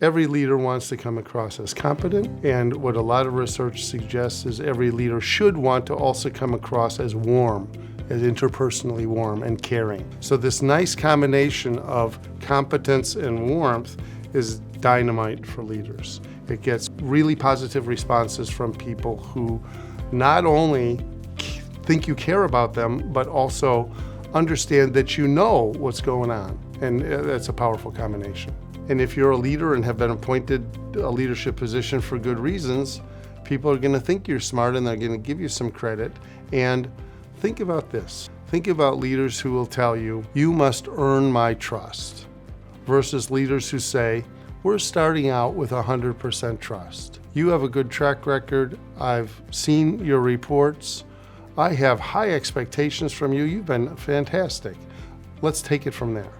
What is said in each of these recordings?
Every leader wants to come across as competent, and what a lot of research suggests is every leader should want to also come across as warm, as interpersonally warm and caring. So this nice combination of competence and warmth is dynamite for leaders. It gets really positive responses from people who not only think you care about them, but also understand that you know what's going on. And that's a powerful combination. And if you're a leader and have been appointed a leadership position for good reasons, people are going to think you're smart and they're going to give you some credit. And think about this. Think about leaders who will tell you, you must earn my trust, versus leaders who say, we're starting out with 100% trust. You have a good track record. I've seen your reports. I have high expectations from you. You've been fantastic. Let's take it from there.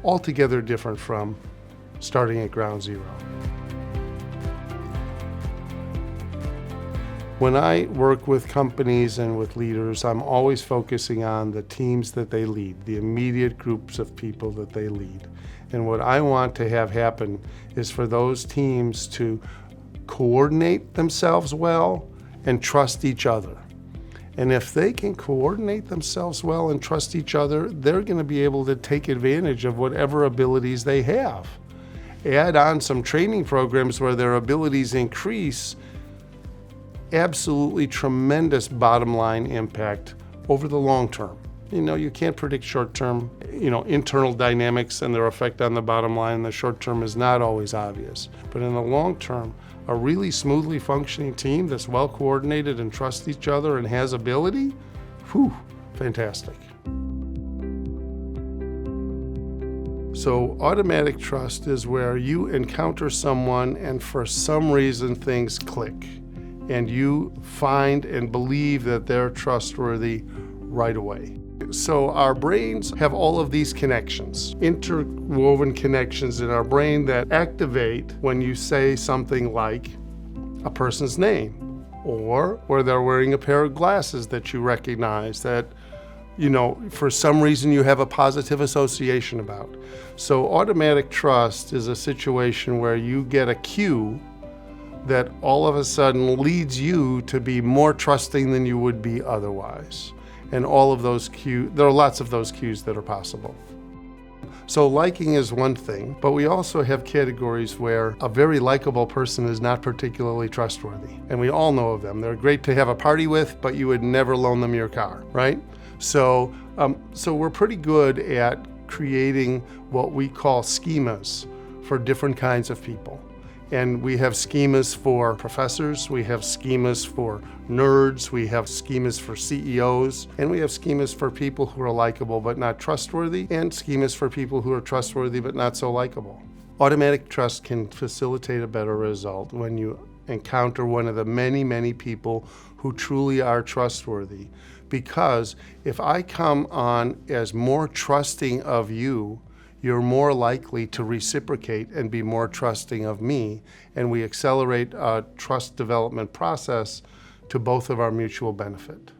Altogether different from starting at ground zero. When I work with companies and with leaders, I'm always focusing on the teams that they lead, the immediate groups of people that they lead. And what I want to have happen is for those teams to coordinate themselves well and trust each other. And if they can coordinate themselves well and trust each other, they're going to be able to take advantage of whatever abilities they have. Add on some training programs where their abilities increase, absolutely tremendous bottom line impact over the long term. You can't predict short term, internal dynamics and their effect on the bottom line in the short term is not always obvious. But in the long term, a really smoothly functioning team that's well coordinated and trusts each other and has ability, fantastic. So automatic trust is where you encounter someone and for some reason things click and you find and believe that they're trustworthy right away. So our brains have all of these connections, interwoven connections in our brain that activate when you say something like a person's name, or where they're wearing a pair of glasses that you recognize that, for some reason you have a positive association about. So automatic trust is a situation where you get a cue that all of a sudden leads you to be more trusting than you would be otherwise. And all of those cues, there are lots of those cues that are possible. So liking is one thing, but we also have categories where a very likable person is not particularly trustworthy. And we all know of them. They're great to have a party with, but you would never loan them your car, right? So we're pretty good at creating what we call schemas for different kinds of people. And we have schemas for professors, we have schemas for nerds, we have schemas for CEOs, and we have schemas for people who are likable but not trustworthy, and schemas for people who are trustworthy but not so likable. Automatic trust can facilitate a better result when you encounter one of the many, many people who truly are trustworthy. Because if I come on as more trusting of you, you're more likely to reciprocate and be more trusting of me, and we accelerate a trust development process to both of our mutual benefit.